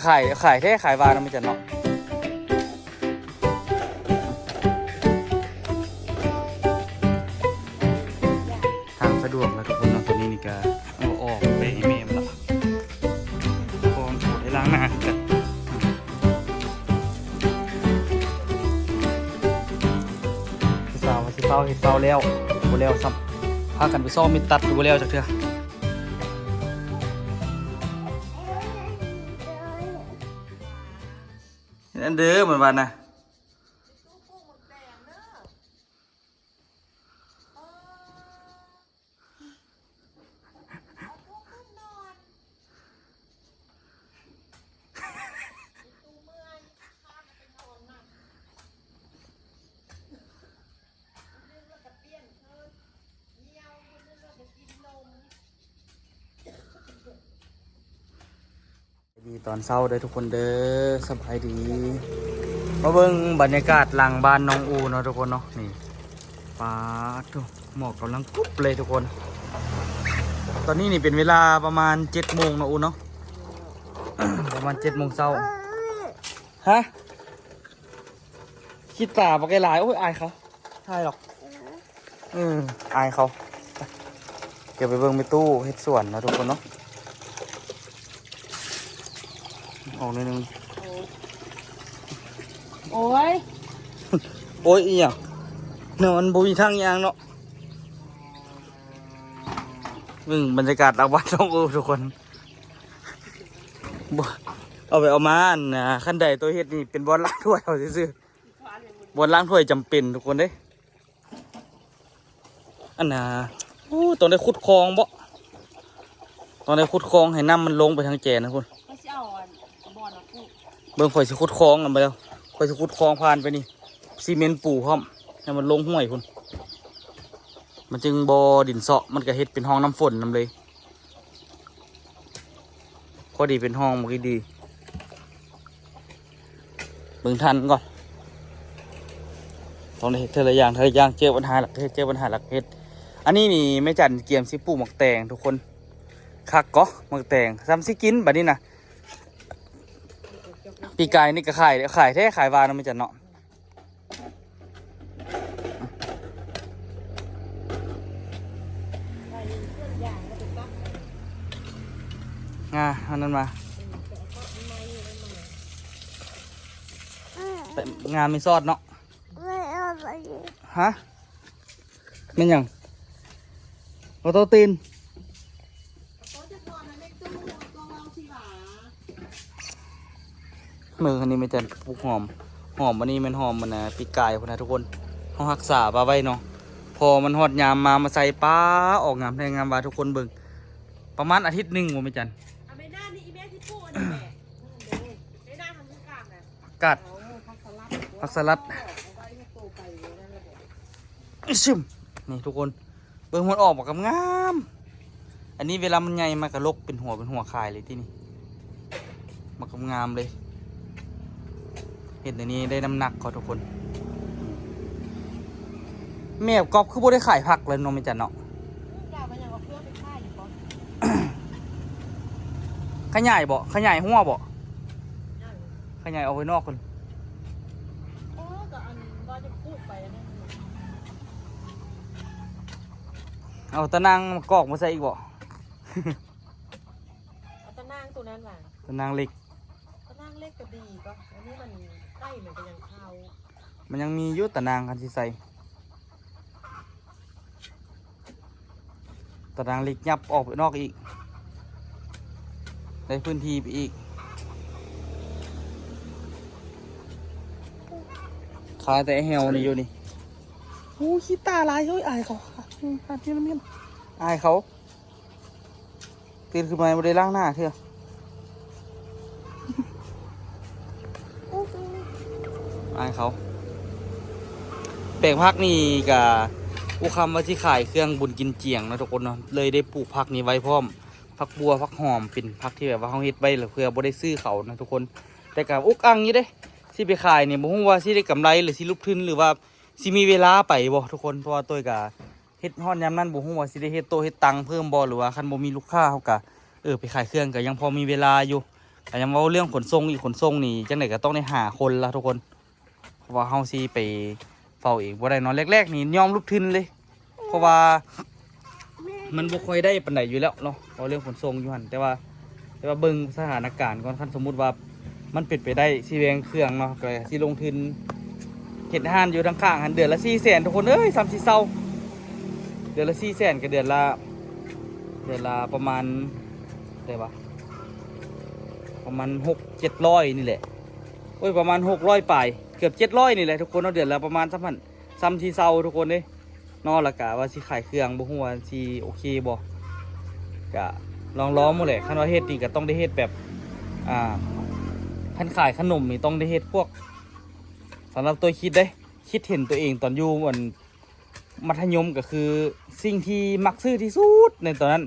ขายแท้ขายวานะไม่จันเนาะทางสะดวกแล้วทุกคนเนาะตัวนี้นี่ก็เอาออกไปให้แม่มันละพอได้ล้างหน้ากันพี่สาวสิเฝ้าเห็ดเฝ้าแล้วบ่แล้วซ้ำพากันไปซ่อมมิดตัดบ่แล้วจักเทื่อนั่นเด้อเหมือนวันนะดีตอนเช้าเด้อทุกคนเด้อสบายดีมาเบิ่งบรรยากาศหลังบ้านน้องอูเนาะทุกคนเนาะนี่ฟ้าทุกหมอกกำลังกุ๊บเลยทุกคนตอนนี้นี่เป็นเวลาประมาณ7 โมงนะอูเนาะ ประมาณ7 โมงเช้าฮะคิดตาปากไกลายโอ้ยอายเขาใช่หรอกอายเขาเดี๋ยวไปเบิ่งไปตู้เฮ็ดสวนนะทุกคนเนาะออกนิดนึงโอ้ย โอ้ยอีหยังเนาะมันบ่มีทางยางเนาะบรรยากาศหลังบ้านน้องอูทุกคนบ่เอาไปเอามาขั้นใดตัวเฮ็ดนี่เป็นบอลล้างถ้วยเอาซื่อบอลล้างถ้วยจำเป็นทุกคนเด้อันน่ะต้องได้ขุดคลองบ่ต้องได้ขุดคลองให้น้ำมันลงไปทางแจนะคุณไม่ใช่เอาบอลมาพูดเบิ่งข่อยสิขุดคลองกันไปแล้วข่อยสิขุดคลองผ่านไปนี่ซีเมนต์ปูพร้อมให้มันลงห้วยคุณมันจึงบ่ดินเซาะมันก็เฮ็ดเป็นห้องน้ำฝนนำเลยพอดีเป็นห้องมันก็ดีเบิ่งทันก่อนต้องได้เฮ็ดเท่าไรอย่างเจอปัญหาหลักเจอปัญหาหลักเฮ็ดอันนี้นี่แม่จันเกียมสิปลูกหมักแตงทุกคนคักก็หมักแตงซ้ำสิกินบัดนี้นะปีกายนี่ก็ขายแท้ขายวานะแม่จันเนาะอันนั้นมาแต่งานไม่ซอดเนาะฮะเป็นยังเราโตตีนมือคันนี้ไม่จันปลูกหอมอันนี้มันหอมมันนะปีกายคนนะทุกคนเขารักษาปลาไว้เนาะพอมันหอดยามมาใส่ปลาออกงามแทงงามปลาทุกคนเบิ่งประมาณอาทิตย์หนึ่งผมไม่จันกัดผักสลัดซึมนี่ทุกคนเบิ่งมันออกมากับงามอันนี้เวลามันใหญ่มากระลกเป็นหัวคายเลยที่นี่มากับงามเลยเห็นในนี้ได้น้ำหนักเขาทุกคนแม่กอบคือบ่ได้ขายผักเลยน้องไม่จันเนาะขยายหัวบ่ขยายเอาไว้นอกคนเอาตะนางมากอกมาใส่อีกบ่เอาตะนางตัวนั้นว่ะตะนางเล็กตะนางเล็กก็ดีก็อันนี้มันใกล้เหมือนกันยังเข้ามันยังมียุตตะนางคันที่ใส่ตะนางเล็กยับออกไปนอกอีกได้พื้นที่ไปอีกขายแต่เฮลนี่อยู่นี่โอ้ขี้ตาลายเฮ้ยอายเขาค่ะที่น้ำเมียนอายเขาตื่นขึ้นมาไม่ได้ล้างหน้าเถอะอายเขาแปลงพักนี่กับอุคำว่าที่ขายเครื่องบุญกินเจียงนะทุกคนเนาะเลยได้ปลูกผักนี้ไว้พร้อมผักบัวผักหอมเป็นผักที่แบบว่าเขาเฮ็ดไว้เพื่อบ่ได้ซื้อเขานะทุกคนแต่กับอุกอังนี้เด้ที่ไปขายเนี่ยบ่ฮู้ว่าสิได้กำไรหรือสิลุกทุนหรือว่าสิมีเวลาไปบ่ทุกคนเพราะว่าตัวกับเฮ็ดฮอดยามนั้นบ่ฮู้ว่าสิได้เฮ็ดโตเฮ็ดตังเพิ่มบ่หรือว่าคันบ่มีลูกค้าเฮาก็ไปขายเครื่องก็ยังพอมีเวลาอยู่ แต่ยังว่าเรื่องขนส่งอีกขนส่งนี่จังไหนก็ต้องได้หาคนละทุกคนเพราะว่าเฮาสิไปเฝ้าเองบ่ได้เนาะแรกๆนี่ยอมลุกทึนเลยเพราะว่ามันบ่ค่อยได้ปานใดอยู่แล้วเนาะเพราะเรื่องขนส่งอยู่หั่นแต่ว่าเบิ่งสถานการณ์ก่อนคันสมมุติว่ามันเป็นไปได้สิแวงเครื่องเนาะก็สิลงทุนเฮ็ดห้านอยู่ทางข้างหันเดือนละ400,000ทุกคนเอ้ย3-4เซาเดือนละ400,000ก็เดือนละประมาณได้ปะประมาณ600-700นี่แหละโอ้ยประมาณ600ปลายเกือบ700นี่แหละทุกคนเอาเดือนละประมาณ3,000เซาทุกคนเด้นอกละกะว่าสิขายเครื่องบ่ฮู้ว่าสิโอเคบ่กะลองล้อมหมดแหละคันว่าเฮ็ดนี่ก็ต้องได้เฮ็ดแบบคันขายขนมนี่ต้องได้เฮ็ดพวกสำหรับตัวคิดเห็นตัวเองตอนอยู่เหมือนมัธยมก็คือสิ่งที่มักซื้อที่สุดในตอนนั้น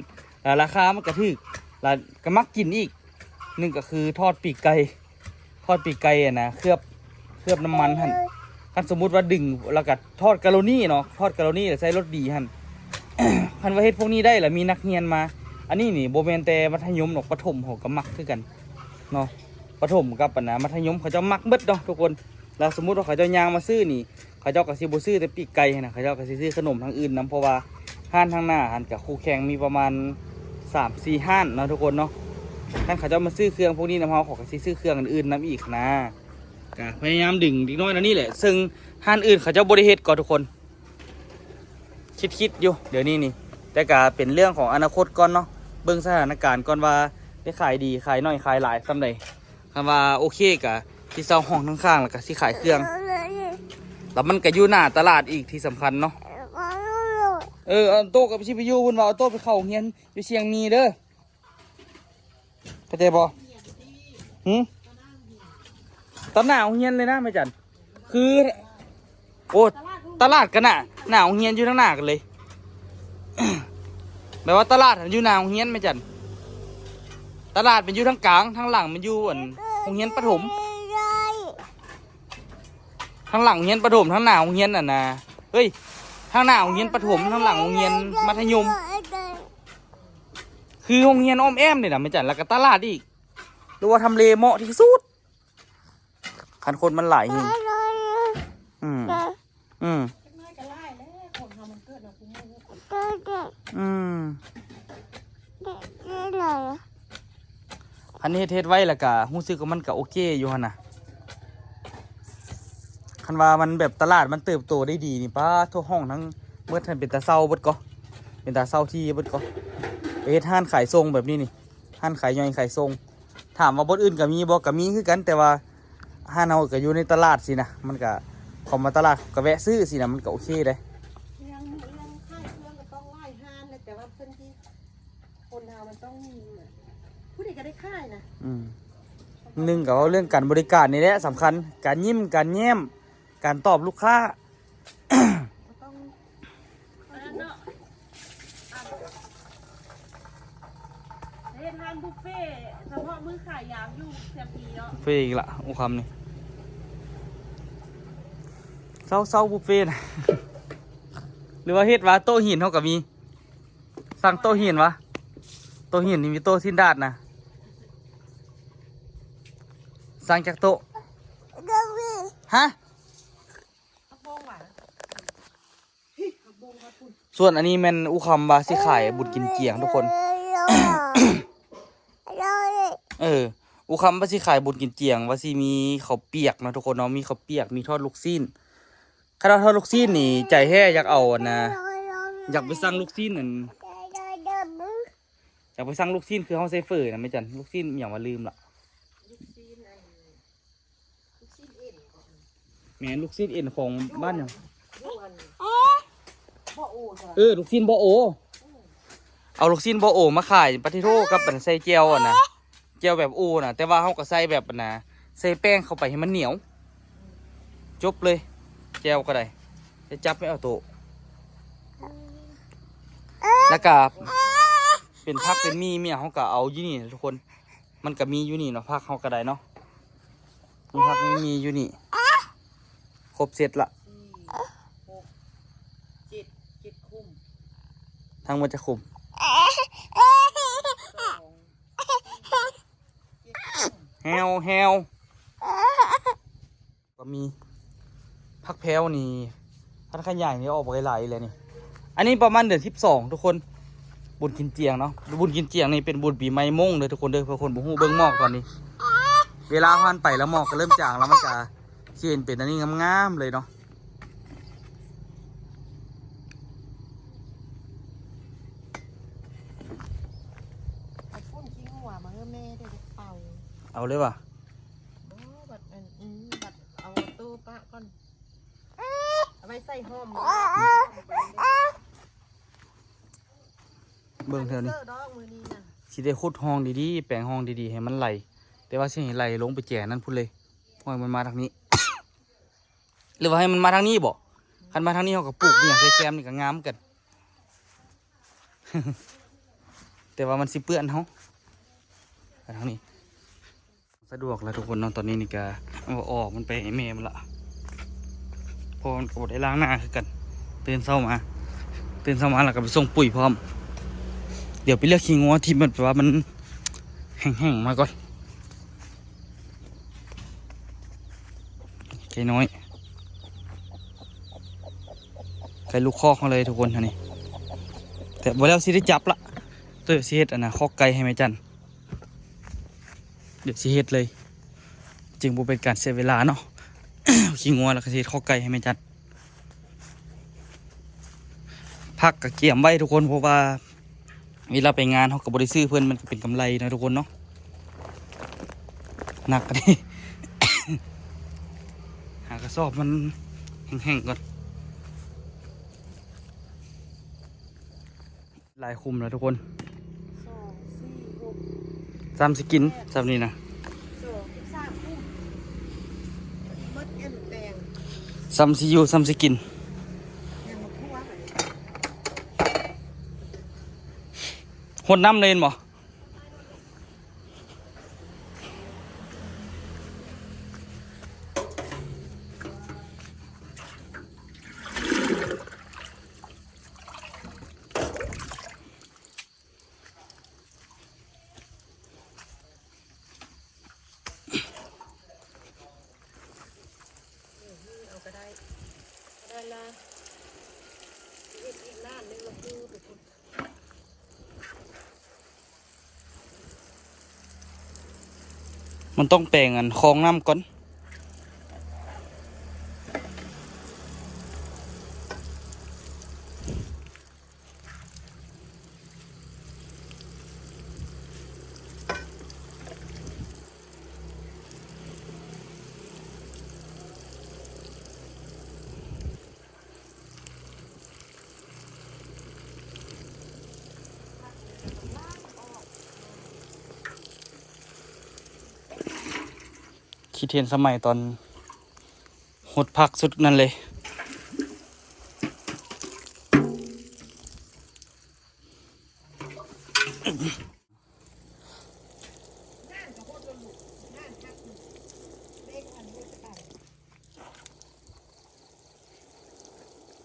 ราคามันก็ถูกแล้วก็มักกินอีกนึงก็คือทอดปีกไก่อะนะเคลือบน้ำมันหั่นคันสมมุติว่าดึงแล้วก็ทอดกะโรนี่เนาะทอดกะโรนี่แล้วใส่รสดีหั่น คันว่าเฮ็ดพวกนี้ได้แล้วมีนักเรียนมาอันนี้นี่บ่แม่นแต่มัธยมหรอกประถมเขาก็มักคือกันเนาะประถมกับปะนะมัธยมเขาเจ้ามักเบิดเนาะทุกคนแล้วสมมุติว่าเขาเจ้ายางมาซื้อนี่เขาเจ้าก็สิบ่ซื้อแต่ปีกไก่นะเขาเจ้าก็สิซื้อขนมทางอื่นนํเพราะว่าห้านทางหน้าหันกับคู่แข่งมีประมาณ 3-4 ห้านเนาะทุกคนเนาะท่านเขาเจ้ามาซื้อเครื่องพวกนี้นำเฮาเขาก็สิซื้อเครื่องอื่นๆนํอีกนะก็พยายามดึงนิดน้อยนะนี่แหละซึ่งห้านอื่นเขาเจ้าบ่ได้เฮ็ดก็ทุกคนคิดอยู่เดี๋ยวนี้นี่แต่ก็เป็นเรื่องของอนาคตก่อนเนาะเบิ่งสถานการณ์ก่อนว่าได้ขายดีขายน้อยขายหลายส่ำใดคำว่าโอเคก็สิเซาห้องข้างๆแล้วก็สิขายเครื่องแล้วมันก็อยู่หน้าตลาดอีกที่สำคัญเนาะเอาโต๊ะกับชิไปอยู่พุ่นว่าเอาโต๊ะไปเข้าโรงเรียนอยู่เชียงมีเด้อเข้าใจบ่ตอนหน้าโรงเรียนเลยนะแม่จันคือโอ้ตลาดกันน่ะหน้าโรงเรียนอยู่ทางหน้ากันเลย แปลว่าตลาดอยู่หน้าโรงเรียนแม่จันตลาดเป็นอยู่ทางกลางทางหลังมันอยู่โรงเรียนประถมทางหลังโรงเรียนประถมทางหน้าโรงเรียนน่ะนะเฮ้ยทางหน้าโรงเรียนประถมทางหลังโรงเรียนมัธยมคือโรงเรียนอ้อมแอมเนี่ยนะไม่จัดแล้วก็ตลาดอีกดูว่าทำเลเหมาะที่สุดคันคนมันหลายหิงอันนี้เทศไว้แล้วก็รู้สึกว่ามันก็โอเคอยู่ฮะนะคันว่ามันแบบตลาดมันเติบโตได้ดีนี่ป้าทั่วห้องทั้งเมื่อท่านเป็นตาเศร้าเบิดก็เป็นตาเศร้าที่เบิดก็ไปเฮ็ดห้านขายทรงแบบนี้นี่ห้านขายย่อยขายทรงถามว่าบนอื่นก็มีบ่ก็มีคือกันแต่ว่าห้านเอาก็อยู่ในตลาดสินะมันก็ของมาตลาดก็แวะซื้อสินะมันก็โอเคเลยยังค่ายเครื่องก็ต้องไล่ห้านเลยแต่ว่าเพื่อนที่คนเรามันต้องมีผู้ใดก็ได้ค่ายนะหนึ่งกับเรื่องการบริการนี่แหละสำคัญการยิ้มการแย้มการตอบลูกค้าต้องเล่นทานบุฟเฟ่เฉพาะมื้อขายยางอยู่เสียปีเนาะบุฟเฟ่อีกละอุคำนี่เศร้าบุฟเฟ่นะ หรือว่าเฮ็ดวะโต๊ะหินเท่ากับมีสั่งโต๊ะหินวะโต๊ะหินนี่มีโต๊ะสิ้นดาดนะสั่งจากโต๊ะฮะส่วนอันนี้มันอุคำบาสิขายบุญกินเกียงทุกคน อุคำบาสิขายบุญกินเกียงว่าสิมีข้าวเปียกนะทุกคนเนาะมีข้าวเปียกมีทอดลูกซีนข้าวทอดลูกซีนนี่ใจแห่อยากเอานะอยากไปสั่งลูกซีนนั่นอยากไปสั่งลูกซีนคือเขาใส่เฟอร์นะไม่จันลูกซีนอย่างว่าลืมละแม่ลูกซีนเอ็นของบ้านอย่างลูกซีนบ่โอเอาลูกซีนบ่โอมาขายปาทิโร่กับใส่เจียวอ่ะนะเจียวแบบโอนะแต่ว่าเขาก็ใส่แบบนะใส่แป้งเข้าไปให้มันเหนียวจบเลยเจียวก็ได้จะจับไม่เอาโตแล้วก็เป็นพักเป็นมีเมียเขาก็เอาอยู่นี่ทุกคนมันก็มีอยู่นี่เนาะพักเขาก็ได้เนาะมีพักมีอยู่นี่ครบเสร็จละ7คุ้มทั้งหมดจะคุม แฮวแฮวก็มีพักแพ้วนี่พันขยายนี่ออกไปหลายเลยนี่อันนี้ประมาณเดือน12ทุกคนบุญกินเจียงเนาะบุญกินเจียงนี่เป็นบุญปีใหม่มงเลยทุกคนเด้อเพื่อคนบุหูเบิ้งหมอกตอนนี้เวลาผ่านไปแล้วหมอกก็เริ่มจางแล้วมันจะเขียนเป็นอันนี้งามๆเลยเนาะเอาพุ่นขี้หัวมาให้แม่ได้เป่า เอาเลยว่ะ โอ้บัดบัดเอาตู้ปะก่อนเอาไว้ใส่ห้อม เบิ้งเท่านี้ ดอกมือนี้น่ะ สิได้ขุดห้องดีๆแปลงห้องดีๆให้มันไหลแต่ว่าสิให้ไหลลงไปแจ่นั่นพูดเลยห้อยมันมาทางนี้ หรือว่าให้มันมาทางนี้บ่คันมาทางนี้เขาก็ปลูกอย่างใส่แซมนี่ก็งามกัน แต่ว่ามันสิเปื้อนเขาไปทางนี้สะดวกแล้วทุกคนเนาะตอนนี้นี่ก็เอาออกมันไปให้แม่มันละพอมันก็บ่ได้ล้างหน้าคือกันตื่นเช้ามาแล้วก็ไปส่งปุ๋ยพร้อมเดี๋ยวไปเลือกขี้งัวที่มันแบบว่ามันแห้งๆมาก่อนไก่น้อยไก่ลูกคอกมาเลยทุกคนท่านี้แต่บ่แล้วสิได้จับละตัวสิเฮ็ดคอกไก่ให้แม่จันเดี๋ยวสิเฮ็ดเลยจึงบ่เป็นการเสียเวลาเนาะ ขี้งัวแล้วก็สิเฮ็ดคอกไก่ให้แม่จันพักกับเกี่ยมไว้ทุกคนเพราะว่าเวลาไปงานเขากับบริซื้อเพื่อนมันก็เป็นกำไรนะทุกคนเนาะหนักกันดิ หากระสอบมันแห้งๆก่อนลายคุมแล้วทุกคน 2 4 6 ซ้ำสิกินซ้ำนี่นะ 2 3คุ้มมดแอนแตง ซ้ำสิอยู่ซ้ำสิกิน แอนมาทั่วเลย หดน้ำเลยเห็นบ่เอาก็ได้ละอีกล้านนึงละคือทุกคน มันต้องแปลงคลองน้ำก่อนคิดเห็นสมัยตอนหดผักสุดนั่นเลย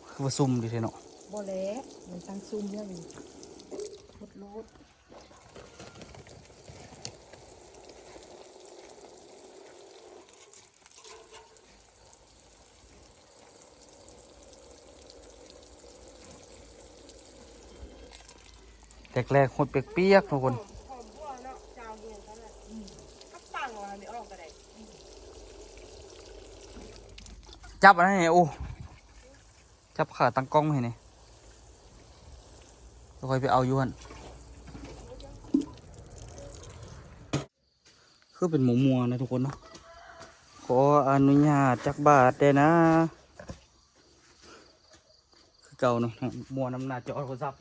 คือว่าซุ่มดีเทเนาะ บ่เละมันตั้งซุ่มเนี่ยวิรถรถแรกๆหดเปียกๆทุกคน หอมบัวเนาะจาวเฮียนเขาเลยก็ปังว่ะไม่ออกก็ได้ จับอันนั้นไงโอ้จับขาตั้งกล้องให้เนี่ยเราค่อยไปเอาอยู่หันคือเป็นหมูมัวนะทุกคนเนาะขออนุญาตจักบาทได้นะคือเก่าเนาะมัวน้ำหน้าจอโทรศัพท์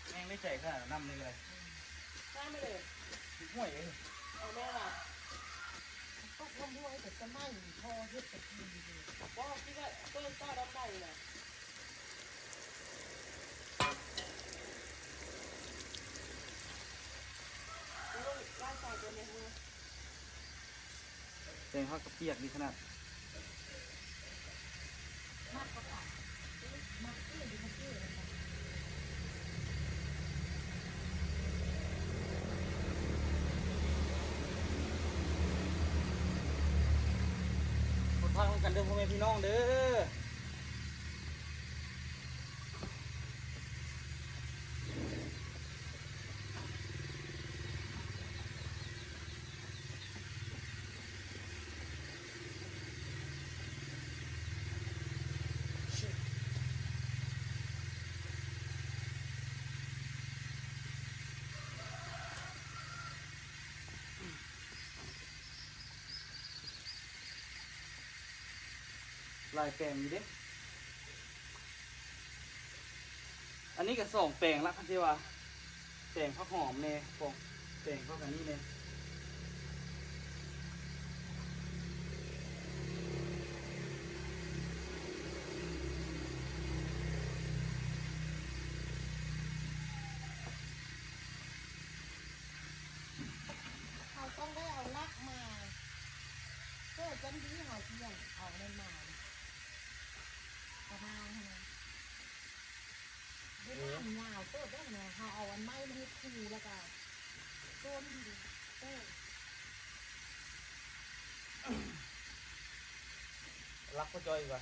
แม่งไม่ใจขนาดน้ำเลยอะไร ได้ไม่เลย ห่วยเลย เอาแม่ล่ะก็ทำด้วยแต่สมัยพอเฮ็ดแต่ทีดีว่าคิดว่าต้นต้าดำได้น่ะ แดงข้าวกระเปียกดีขนาด กันเด้อพ่อแม่พี่น้องเด้อลายแปลงอยู่เด้อันนี้ก็ส่งแปลงละคันที่ว่าแปลงผักหอมเน่ปองแปลงผักอันนี้เน่ เขาต้องได้เอาลักมาเพื่อจนดีเขาเที่ยงเอาในมาประมาณนั้นด้วยน้ำยาวเติบได้เนี่ยเขาเอาอันไม้มาให้คูแล้วก็ต้นดีเต้น รักพ่อจอยกว่า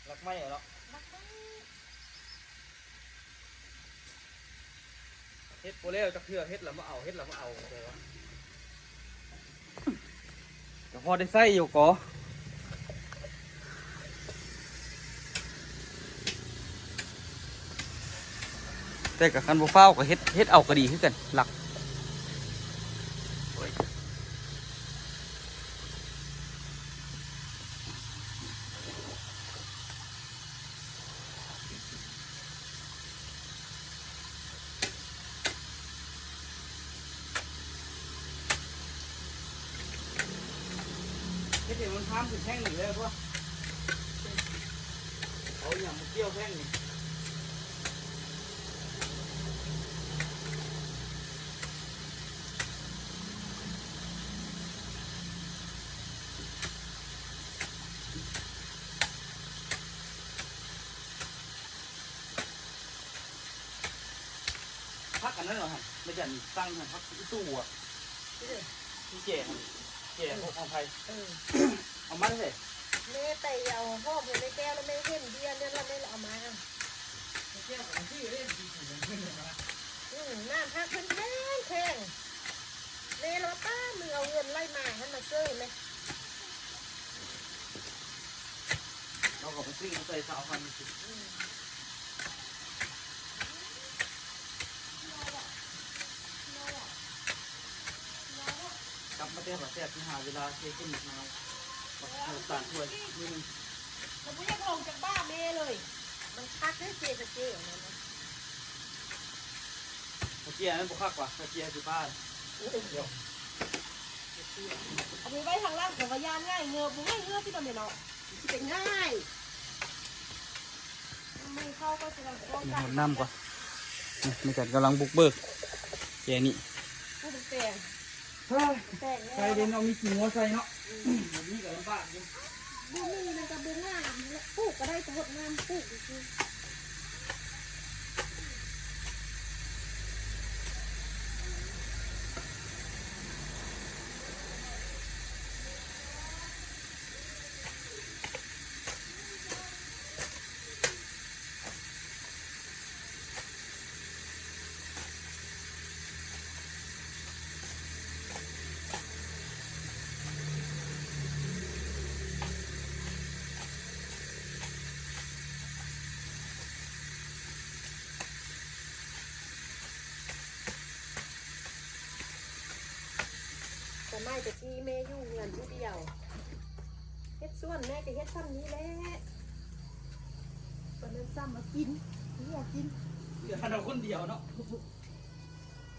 รักไม่เหรอ ลักไม้ เฮ็ดโปเล่จักเทื่อเฮ็ดแล้วมาเอาเฮ็ดแล้วมาเอาเลยวะก็พอได้ใส่อยู่ก่อแต่กับคันบ่ฟ้าวก็เฮ็ดเอาก็ดีคือกันหลักเฮ็ดให้มันพามถึงแท่งนี่เลยพวกเอาอย่างมาเกี่ยวแท่งนี่พักกันนั่นเหรอฮะไม่ใช่ตั้งฮะพักตู้อ่ะที่เจ๋ของไทยเอามาเลย แม่ไปเอาพ่อไปในแก้วแล้วแม่เห็นเบียร์เนี่ยแล้วแม่เอามาน้ำพักขึ้นแข็งแม่เราป้ามึงเอาเงินไล่มาให้มาซื้อไหม เราก็ไปซื้อมาใส่สาวพันสิกลับมาเต้นแบบแซ่บที่หาเวลาเทขึ้นมาต่างถ้วยนี่นึง มันไม่ได้ลงจากบ้านแม่เลย มันพักได้เจ๊จะเจ๊อย่างนั้นนะ ตะเกียบนั่นบุคักกว่าตะเกียบคือป้าเดี๋ยว เอาไปไว้ทางล่างของพยานง่ายเงือบบุ้งเงือบพี่ตำรวจเนาะเป็นง่ายมือเข้าก็จะต้องป้อง มี กัน หัวน้ำกว่ามีกันกำลังบุกเบิกแกนี่ ผู้เป็นแต่งแต่ง ใส่เด่นเอามีกี่หัวใส่เนาะแบบนี้ก็ลำบากอยู่ บุ้งนี่มันจะบุ้งง่ายปลูกก็ได้แต่หดงามปลูกคือ แต่ไม่แต่กี้แม่อยู่เงินผู้เดียวเฮ็ดส่วนแม่ก็เฮ็ดซ้ำนี้แหละตอนนั้นซ้ำมากินนี่อยากกิน เหลือเราคนเดียวเนาะ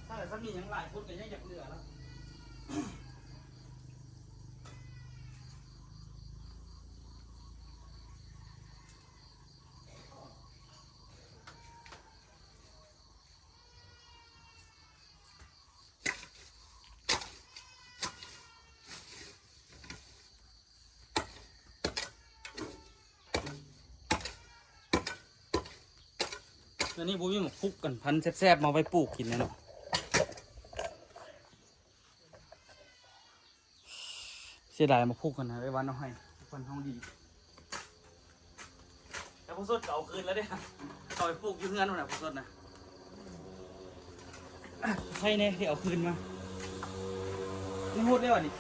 ถ้าแต่ถ้ามีอย่างหลายคนก็ยังอยากเหลือแล้ว แล้วนี่บุ้ยหมกคุกกันพันแซ่บๆมาไว้ปลูกกินนะเนาะเสียดายมาคุกกันนะไอ้วันเอาให้ ควันห้องดีแต่พอสดก็เอาคืนแล้วเด้เอาไปปลูกอยู่เฮือนนู่นน่ะพอสดนะใช่เนี่ยที่เอาคืนมาไม่พูดได้หรอนี่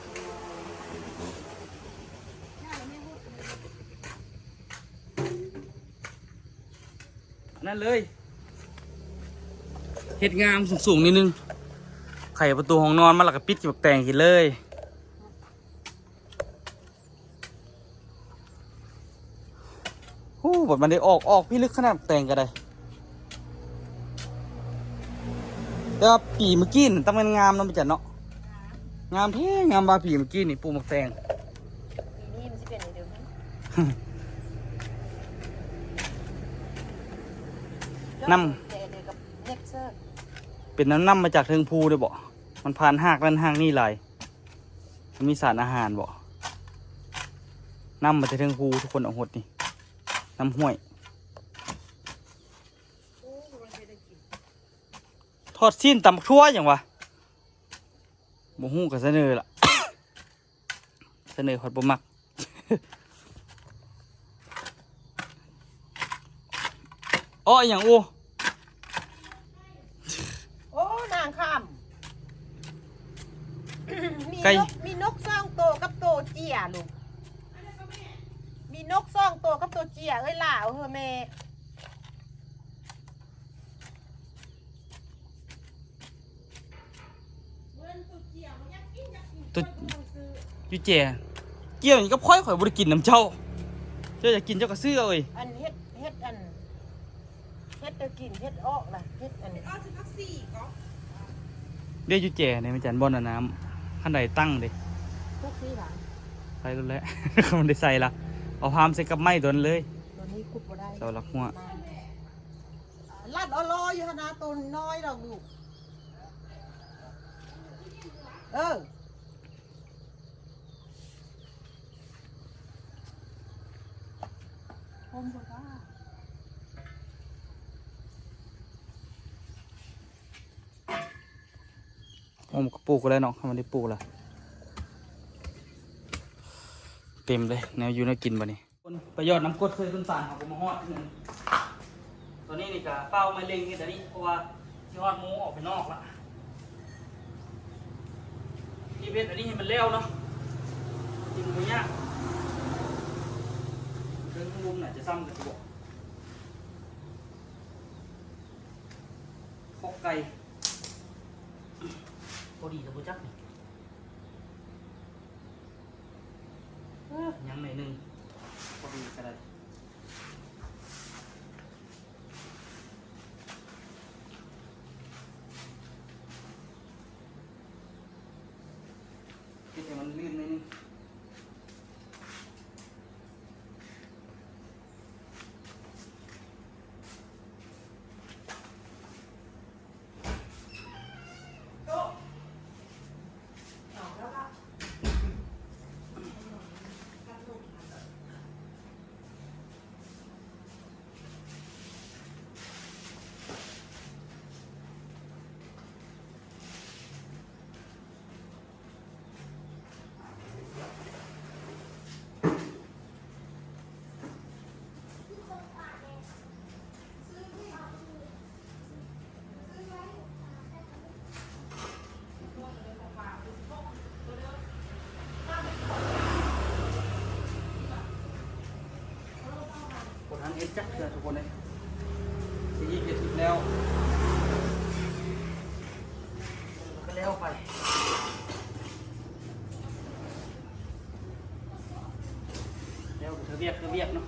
นั่นเลยเห็ดงามสูงๆนิดนึงไข่ประตูห้องนอนมาหลักปิดจิบแต่งกินเลยบทมันได้ออกพี่ลึกขนาดแต่งกันได้แต่ว่าปีเมื่อกี้นี่ต้องเป็นงามเนาะพี่จันเนาะงามเท่งามบาปีเมื่อกี้นี่ปูหมกแตง ปีนี้มันจะเป็นอะไรเดิมไหม น้ แต่เดียวกับเน็กเซอร์ ำเป็นน้ำมาจากเทิงภูด้วยบ่มันผ่านหากนั่นหากนี่หลายมันมีสารอาหารบ่น้ำมาจากเทิงภูทุกคนเอาหดนี่น้ำห้วย โอ้มันจะได้กิน ทอดสิ้นตำทั่วอย่างวะบ่ฮู้กับเสนอล่ะ เสนอฮอดบ่มัก อ้ออย่างโอ้ โอ้นางข้าม ไก่ มีนกซ่องโตวกับโตวเจียลูกมีนกซ่องโตวกับโตวเจียเอ้ยล่าเอาเฮ้อแม่ตัวอยู่แจเกี่ยวอย่างกับค่อยข่อยบ่ได้กินน้ำเจ้าเจ้าอยากกินเจ้าก็ซื้อเอาเอ้ย อันเฮ็ดเตอกินเฮ็ดออกล่ะเฮ็ดอันนี้ เดี๋ยวอยู่แจเนี่ยมันจันบ่อน้ำขั้นใดตั้งเด้ ทุกที่หลัง ใส่รถแล้ว มันได้ใส่ละเอาพามใส่กับไม้ตัวนั้นเลย ตัวนี้ขุดบ่ได้ เสาหลักหัว ลัดอลออยู่หนาตัวน้อยดอกลูกผมบอกว่า ผมก็ปลูกก็แล้วเนาะมันได้ปลูกละเต็มเลยแนวอยู่แนวกินบ่นี่ประโยชน์น้ำกรดเคยต้นตาลเขาก็มาฮอดนึงตอนนี้นี่ก็เป้าไม่เล็งนี่แต่นี่เพราะว่าที่ฮอดหมูออกไปนอกละที่เพชรอันนี้ให้มันเลี้ยวเนาะจริงมันยากเรื่องมุมน่ะจะซ้ำกับตัวข้อไก่พอดีแต่บุจักนี่ยังหน่อยหนึงพอดีก็ได้คิดให้มันลื่นหน่อยนึงกดทันเอ็ดจักเถื่อทุกคนเลยทีนี้เก็บถึงแล้วก็แล้วไปแล้วเธอเรียกเนาะ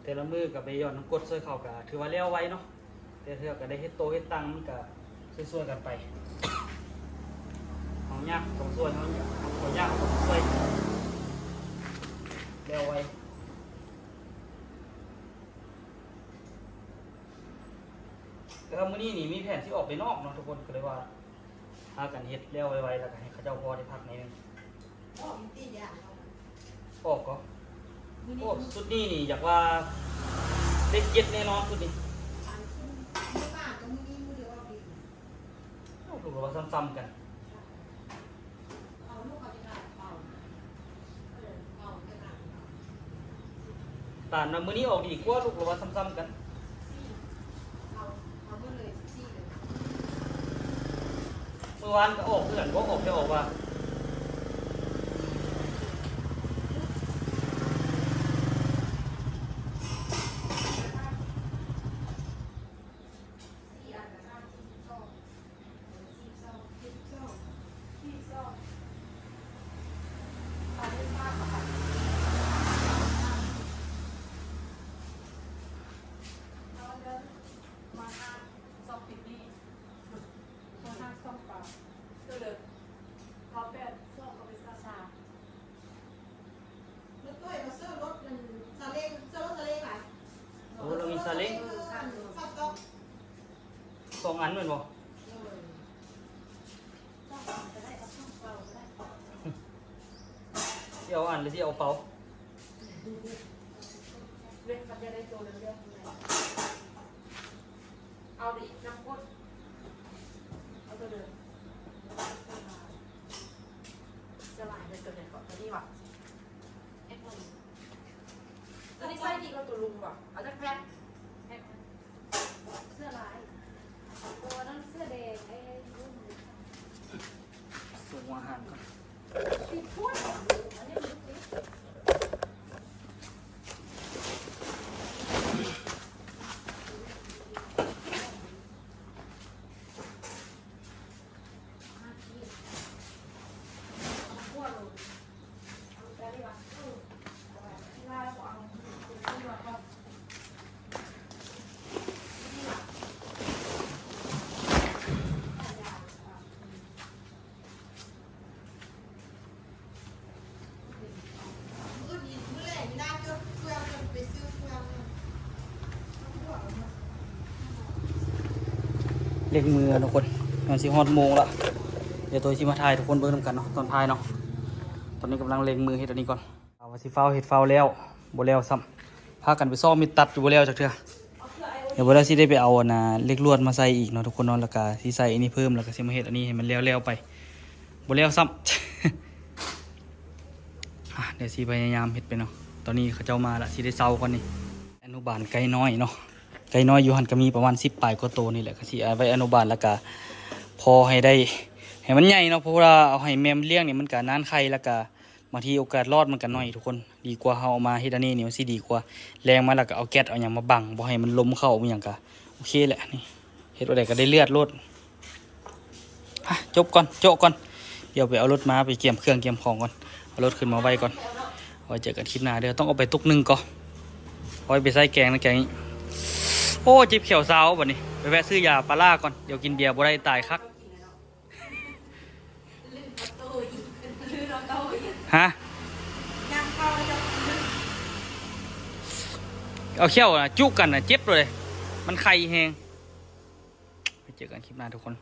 แต่ละมือกับไปย้อนน้ำกรดช่วยเขาก็ถือว่าเลี้ยวไว้เนาะแต่เธอก็ได้เฮ็ดโตเฮ็ดตังมันก็ช่วยๆกันไปของยากของส่วนของยากของช่วยเลี้ยวไว้แต่ว่ามื้อนี้นี่มีแผนที่ออกไปนอกเนาะทุกคนก็เลยว่าหากันเฮ็ดเลี้ยวไว้ๆแล้วก็ให้เขาเจ้าพอได้พักนิดนึง พ่อมีตีอย่าง ออกก็โอ้สุดนี้นี่อยากว่าได้เจ็ดแน่นอนสุดนี้ อันขึ้นไม่มากก็มีมือเดียวเอาดี ลูกเราซ้ำๆกัน เอาลูกเอาจะได้เป่าเอาจะได้ ตานมื้อนี้ออกดีกว่าลูกเราซ้ำๆกัน เอาไปเลยซี่เลย เมื่อวานก็ออกเพื่อนก็ออกได้ออกว่าเรามีซาเล้งสองอันเหมือนบ่ที่เอาอันหรือที่เอาเปา เล่นกับยาได้ตัวเรื่อยๆเอาดิน้ำข้นเอาตัวเดิมสลายเป็นตัวไหนก่อนตัวนี้ว่ะแอ็กซ์ตัวนี้ไส้ดีกว่าตัวลุงว่ะเอาจากแพ็คเสื้อลายตัวนั้นเสื้อแดงไอ้รุ่น ส่งอาหารก่อน ติดถ้วยอันนี้ดูสิเล็งมือทุกคนงานสิฮอดโมงละเดี๋ยวตัวชิมาทายทุกคนเบิ่งนำกันเนาะตอนทายเนาะตอนนี้กำลังเล็งมือเฮ็ดอันนี้ก่อนเอาว่าสิเฝ้าเฮ็ดเฝ้าแล้วบ่แล้วซ้ำพากันไปซ่อมมีดตัดอยู่บ่แล้วจักเทื่อเดี๋ยวบ่ได้สิได้ไปเอาอันน่ะเหล็กลวดมาใส่อีกเนาะทุกคนเนาะแล้วก็สิใส่อันนี้เพิ่มแล้วก็สิมาเฮ็ดอันนี้ให้มันแล้วๆไปบ่แล้วซ้ำ เดี๋ยวสิพยายามเฮ็ดไปเนาะตอนนี้เขาเจ้ามาละสิได้เซาก่อนนี่อนุบาลไก่น้อยเนาะไก่น้อยอยู่หันก็มีประมาณ10ปลายก็โตนี่แหละก็สิเอาไว้อนุบาลแล้วก็พอให้ได้ให้มันใหญ่เนาะเพราะว่าเอาให้แม่มเลี้ยงนี่มันก็นานไข่แล้วก็บางทีโอกาสรอดมันก็น้อยทุกคนดีกว่าเฮาเอามาเฮ็ดอันนี้นี่มันสิดีกว่าแรงมาแล้วก็เอาแก๊สเอาหยังมาบังบ่ให้มันลมเข้ามันหยังก็โอเคแหละนี่เฮ็ดบ่ได้ก็ได้เลือดโลดจบก่อนโจะก่อนเดี๋ยวไปเอารถมาไปเกี่ยมเครื่องเกี่ยมของก่อนเอารถขึ้นมาไว้ก่อนไว้เจอกันคลิปหน้าเด้อต้องเอาไปตุกนึงก่อนเอาไปใส่แกงนะแกงนี้โอ้จิบเขียวซาวบัดนี้ไปแวะซื้อยาปลาล่าก่อนเดี๋ยวกินเบียร์บ่ได้ตายคักฮะเอาเขี้ยวนะจุกกันนะเจ็บเลยมันไข่แหงไปเจอกันคลิปหน้าทุกคน